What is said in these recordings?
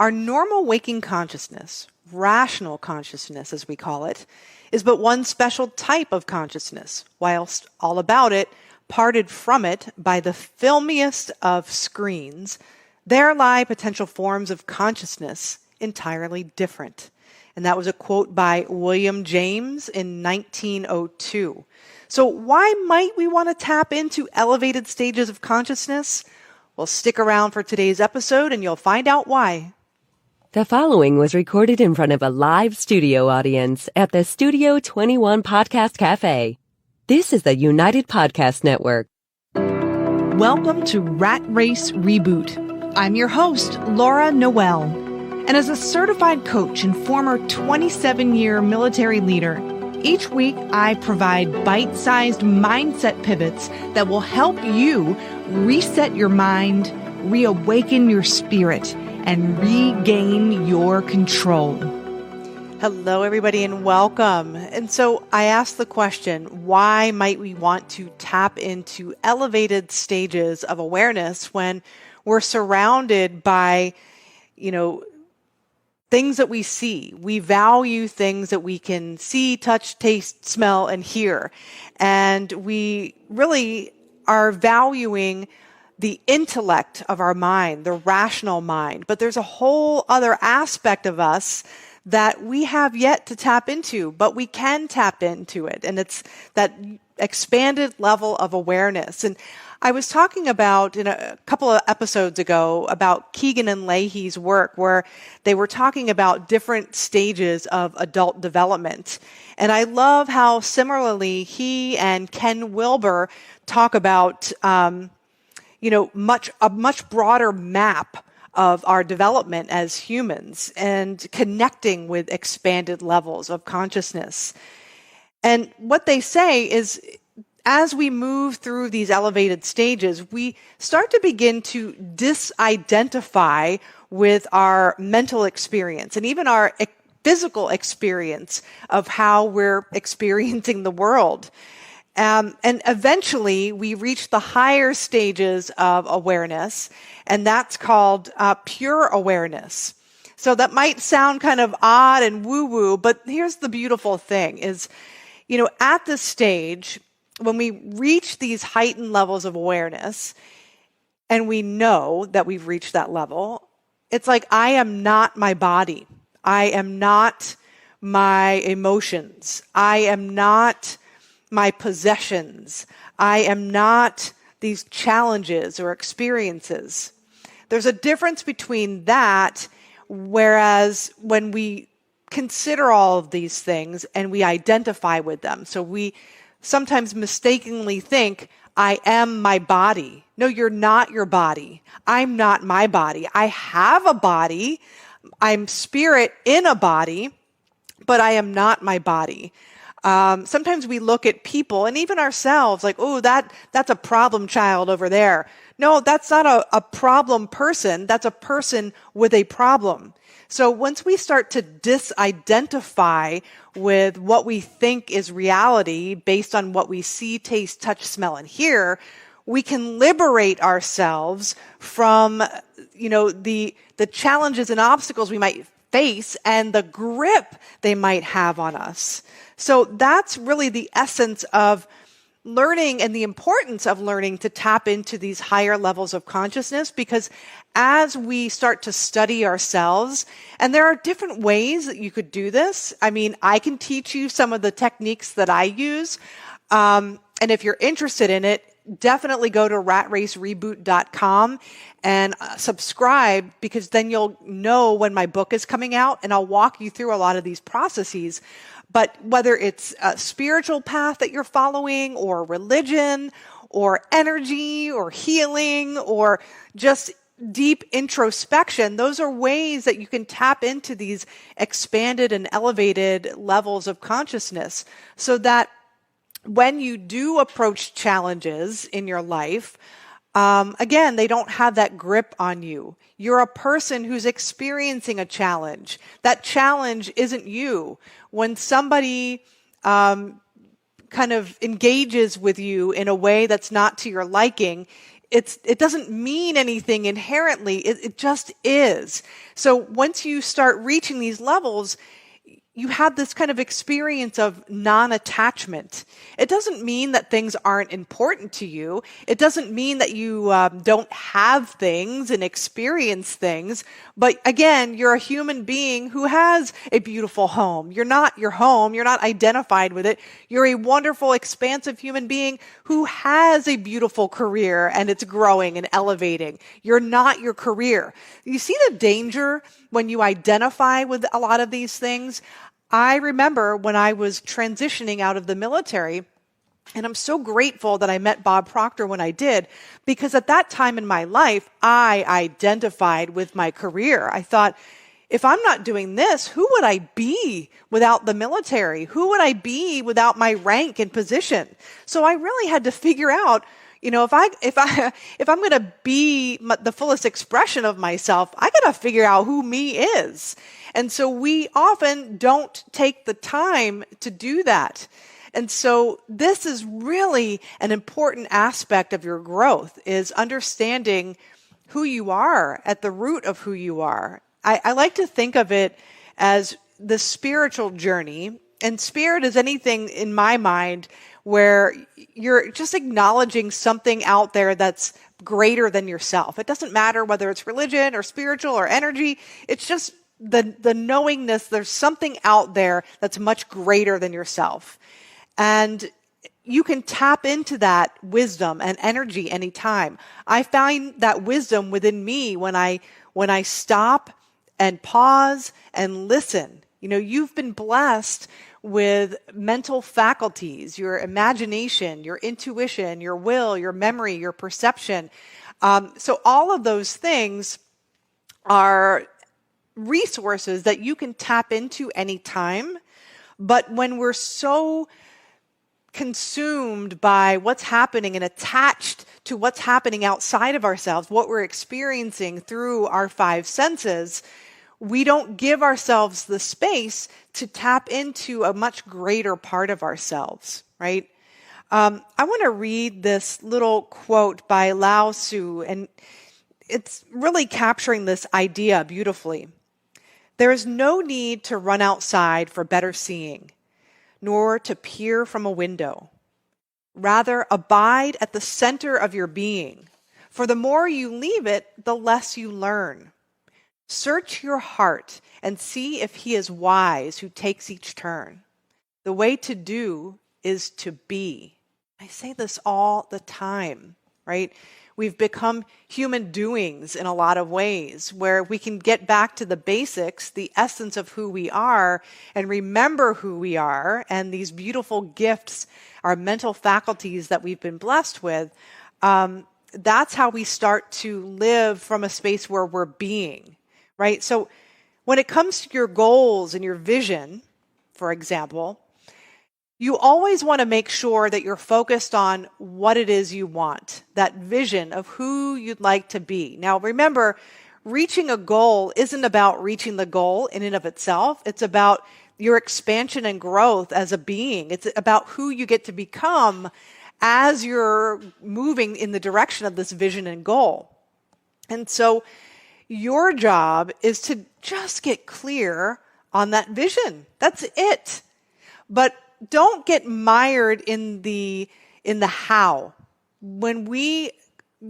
Our normal waking consciousness, rational consciousness as we call it, is but one special type of consciousness, whilst all about it, parted from it by the filmiest of screens, there lie potential forms of consciousness entirely different. And that was a quote by William James in 1902. So why might we want to tap into elevated stages of consciousness? Well, stick around for today's episode and you'll find out why. The following was recorded in front of a live studio audience at the Studio 21 Podcast Cafe. This is the United Podcast Network. Welcome to Rat Race Reboot. I'm your host, Laura Noel. And as a certified coach and former 27-year military leader, each week I provide bite-sized mindset pivots that will help you reset your mind, reawaken your spirit, and regain your control. Hello, everybody, and welcome. And so I asked the question, why might we want to tap into elevated stages of awareness when we're surrounded by, things that we see? We value things that we can see, touch, taste, smell, and hear. And we really are valuing the intellect of our mind, the rational mind. But there's a whole other aspect of us that we have yet to tap into, but we can tap into it. And it's that expanded level of awareness. And I was talking about in a couple of episodes ago about Keegan and Leahy's work where they were talking about different stages of adult development. And I love how similarly he and Ken Wilber talk about a much broader map of our development as humans and connecting with expanded levels of consciousness. And what they say is, as we move through these elevated stages, we start to begin to disidentify with our mental experience and even our physical experience of how we're experiencing the world. And eventually we reach the higher stages of awareness, and that's called pure awareness. So that might sound kind of odd and woo-woo, but here's the beautiful thing is, at this stage, when we reach these heightened levels of awareness, and we know that we've reached that level, it's like, I am not my body. I am not my emotions. I am not my possessions. I am not these challenges or experiences. There's a difference between that, whereas when we consider all of these things and we identify with them. So we sometimes mistakenly think, I am my body. No, you're not your body. I'm not my body. I have a body. I'm spirit in a body, but I am not my body. Sometimes we look at people and even ourselves like, oh, that's a problem child over there. No, that's not a problem person. That's a person with a problem. So once we start to disidentify with what we think is reality based on what we see, taste, touch, smell, and hear, we can liberate ourselves from, the challenges and obstacles we might face and the grip they might have on us. So that's really the essence of learning and the importance of learning to tap into these higher levels of consciousness, because as we start to study ourselves, and there are different ways that you could do this. I mean, I can teach you some of the techniques that I use. And if you're interested in it, definitely go to ratracereboot.com and subscribe, because then you'll know when my book is coming out and I'll walk you through a lot of these processes. But whether it's a spiritual path that you're following or religion or energy or healing or just deep introspection, those are ways that you can tap into these expanded and elevated levels of consciousness so that when you do approach challenges in your life, again, they don't have that grip on you. You're a person who's experiencing a challenge. That challenge isn't you. When somebody kind of engages with you in a way that's not to your liking, it doesn't mean anything inherently. It just is. So once you start reaching these levels, you have this kind of experience of non-attachment. It doesn't mean that things aren't important to you. It doesn't mean that you don't have things and experience things. But again, you're a human being who has a beautiful home. You're not your home. You're not identified with it. You're a wonderful, expansive human being who has a beautiful career and it's growing and elevating. You're not your career. You see the danger when you identify with a lot of these things? I remember when I was transitioning out of the military, and I'm so grateful that I met Bob Proctor when I did, because at that time in my life, I identified with my career. I thought, if I'm not doing this, who would I be without the military? Who would I be without my rank and position? So I really had to figure out, if I'm going to be the fullest expression of myself, I got to figure out who me is. And so we often don't take the time to do that. And so this is really an important aspect of your growth, is understanding who you are at the root of who you are. I like to think of it as the spiritual journey. And spirit is anything in my mind where you're just acknowledging something out there that's greater than yourself. It doesn't matter whether it's religion or spiritual or energy. It's just the knowingness there's something out there that's much greater than yourself. And you can tap into that wisdom and energy anytime. I find that wisdom within me when I stop and pause and listen. You've been blessed with mental faculties, your imagination, your intuition, your will, your memory, your perception. So all of those things are resources that you can tap into anytime. But when we're so consumed by what's happening and attached to what's happening outside of ourselves, what we're experiencing through our five senses, we don't give ourselves the space to tap into a much greater part of ourselves, right? I want to read this little quote by Lao Tzu, and it's really capturing this idea beautifully. There is no need to run outside for better seeing, nor to peer from a window. Rather, abide at the center of your being, for the more you leave it, the less you learn. Search your heart and see if he is wise who takes each turn. The way to do is to be. I say this all the time, right? We've become human doings in a lot of ways where we can get back to the basics, the essence of who we are, and remember who we are, and these beautiful gifts, our mental faculties that we've been blessed with. That's how we start to live from a space where we're being, right? So when it comes to your goals and your vision, for example, you always want to make sure that you're focused on what it is you want, that vision of who you'd like to be. Now, remember, reaching a goal isn't about reaching the goal in and of itself. It's about your expansion and growth as a being. It's about who you get to become as you're moving in the direction of this vision and goal. And so your job is to just get clear on that vision. That's it. But don't get mired in the how. When we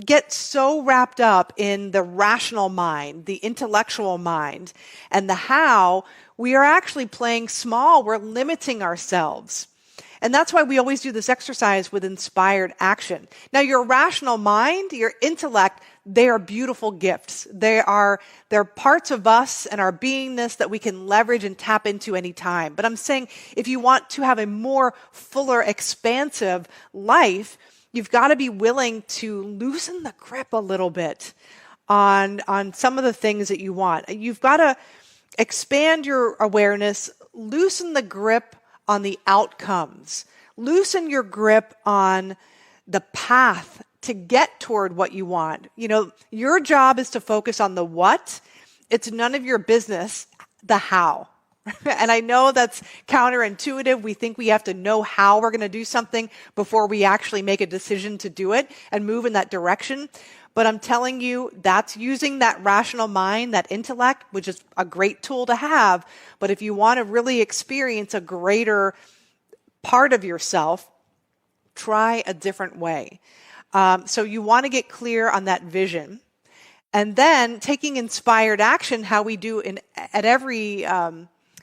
get so wrapped up in the rational mind, the intellectual mind, and the how, we are actually playing small. We're limiting ourselves. And that's why we always do this exercise with inspired action. Now, your rational mind, your intellect, they are beautiful gifts. They're parts of us and our beingness that we can leverage and tap into any time. But I'm saying if you want to have a more fuller, expansive life, you've got to be willing to loosen the grip a little bit on some of the things that you want. You've got to expand your awareness, loosen the grip on the outcomes, loosen your grip on the path to get toward what you want. Your job is to focus on the what. It's none of your business, the how, And I know that's counterintuitive. We think we have to know how we're going to do something before we actually make a decision to do it and move in that direction. But I'm telling you, that's using that rational mind, that intellect, which is a great tool to have. But if you want to really experience a greater part of yourself, try a different way. So you want to get clear on that vision. And then taking inspired action, how we do at every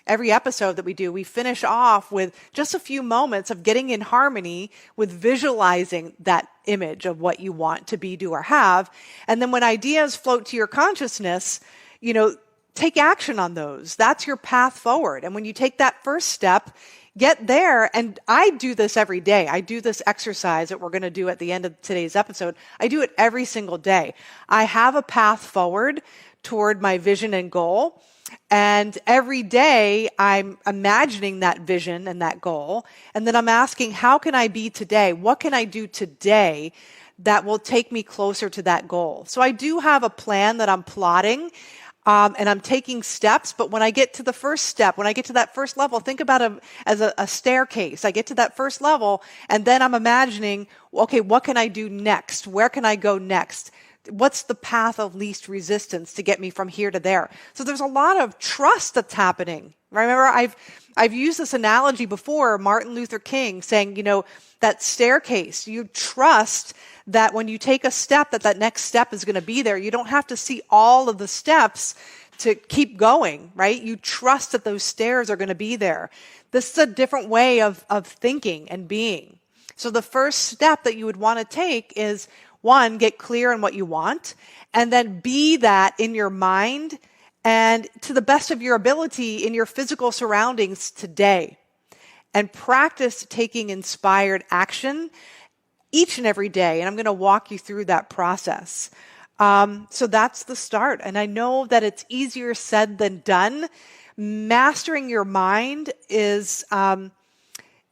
episode that we do, we finish off with just a few moments of getting in harmony with visualizing that image of what you want to be, do, or have. And then when ideas float to your consciousness, take action on those. That's your path forward. And when you take that first step, get there. And I do this every day. I do this exercise that we're going to do at the end of today's episode. I do it every single day. I have a path forward toward my vision and goal. And every day I'm imagining that vision and that goal. And then I'm asking, how can I be today? What can I do today that will take me closer to that goal? So I do have a plan that I'm plotting. And I'm taking steps, but when I get to the first step, when I get to that first level, think about it as a staircase. I get to that first level, and then I'm imagining, okay, what can I do next? Where can I go next? What's the path of least resistance to get me from here to there? So there's a lot of trust that's happening. Remember, I've used this analogy before, Martin Luther King saying, that staircase, you trust that when you take a step, that next step is going to be there. You don't have to see all of the steps to keep going, right? You trust that those stairs are going to be there. This is a different way of thinking and being. So the first step that you would want to take is, one, get clear on what you want, and then be that in your mind and to the best of your ability in your physical surroundings today. And practice taking inspired action each and every day. And I'm going to walk you through that process. So that's the start. And I know that it's easier said than done. Mastering your mind is,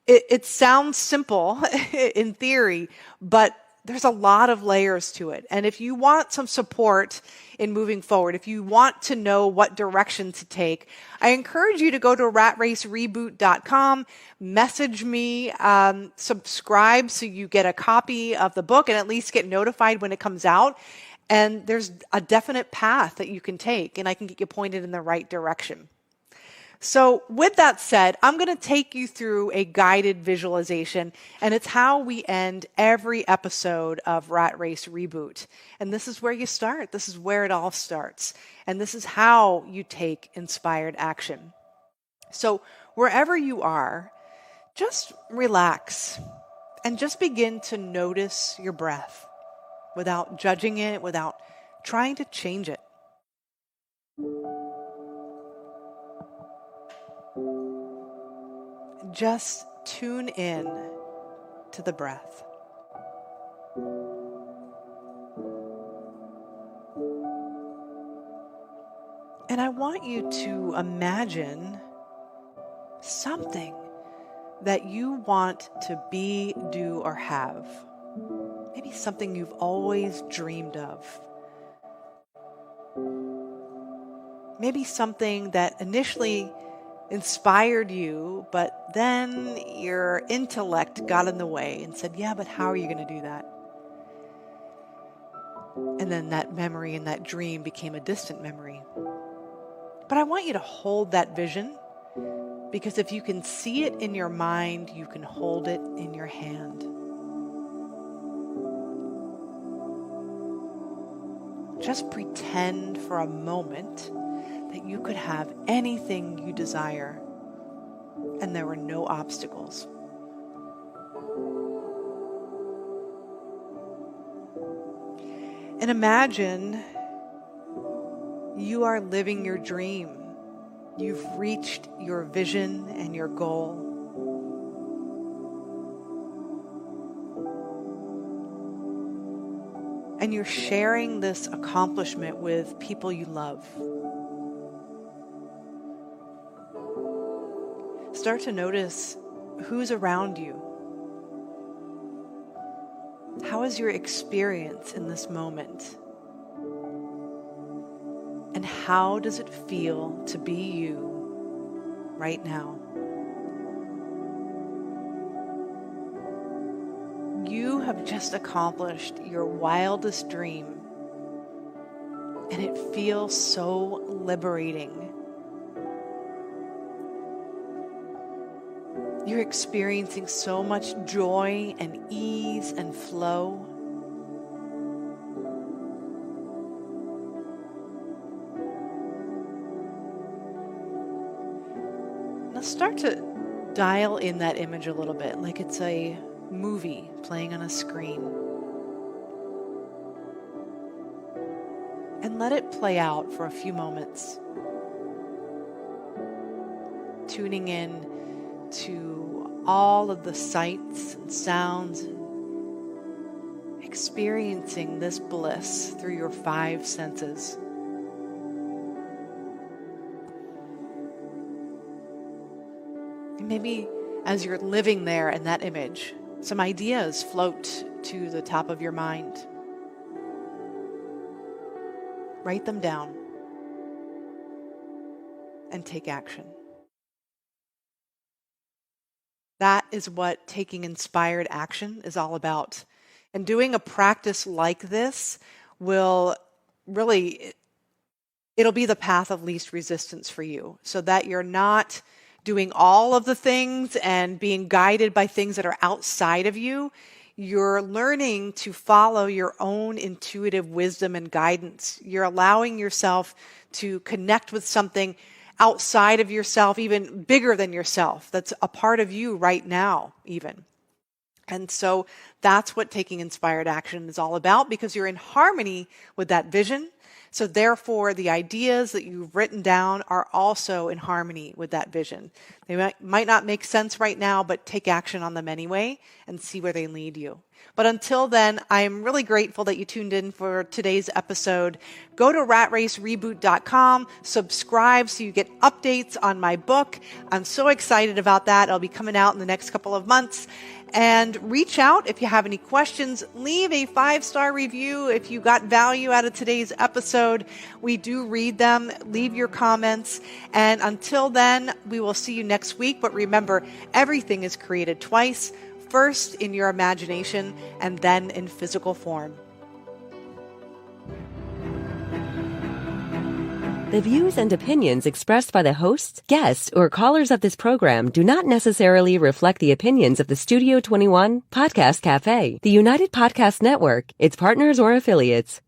it sounds simple in theory, but there's a lot of layers to it. And if you want some support in moving forward, if you want to know what direction to take, I encourage you to go to ratracereboot.com, message me, subscribe so you get a copy of the book and at least get notified when it comes out. And there's a definite path that you can take, and I can get you pointed in the right direction. So with that said, I'm going to take you through a guided visualization, and it's how we end every episode of Rat Race Reboot. And this is where you start. This is where it all starts. And this is how you take inspired action. So wherever you are, just relax and just begin to notice your breath without judging it, without trying to change it. Just tune in to the breath. And I want you to imagine something that you want to be, do, or have. Maybe something you've always dreamed of. Maybe something that initially inspired you, but then your intellect got in the way and said, yeah, but how are you going to do that? And then that memory and that dream became a distant memory. But I want you to hold that vision, because if you can see it in your mind, you can hold it in your hand. Just pretend for a moment that you could have anything you desire and there were no obstacles. And imagine you are living your dream. You've reached your vision and your goal. And you're sharing this accomplishment with people you love. Start to notice who's around you. How is your experience in this moment? And how does it feel to be you right now. You have just accomplished your wildest dream, and it feels so liberating. You're experiencing so much joy and ease and flow. Now start to dial in that image a little bit, like it's a movie playing on a screen. And let it play out for a few moments. Tuning in to all of the sights and sounds, experiencing this bliss through your 5 senses. And maybe as you're living there in that image, some ideas float to the top of your mind. Write them down and take action. That is what taking inspired action is all about. And doing a practice like this will really, it'll be the path of least resistance for you, so that you're not doing all of the things and being guided by things that are outside of you. You're learning to follow your own intuitive wisdom and guidance. You're allowing yourself to connect with something outside of yourself, even bigger than yourself, that's a part of you right now, even. And so that's what taking inspired action is all about, because you're in harmony with that vision. So therefore, the ideas that you've written down are also in harmony with that vision. They might not make sense right now, but take action on them anyway and see where they lead you. But until then, I am really grateful that you tuned in for today's episode. Go to ratracereboot.com, subscribe so you get updates on my book. I'm so excited about that. It'll be coming out in the next couple of months. And reach out if you have any questions. Leave a 5-star review if you got value out of today's episode. We do read them. Leave your comments. And until then, we will see you next week. But remember, everything is created twice. First in your imagination, and then in physical form. The views and opinions expressed by the hosts, guests, or callers of this program do not necessarily reflect the opinions of the Studio 21 Podcast Cafe, the United Podcast Network, its partners, or affiliates.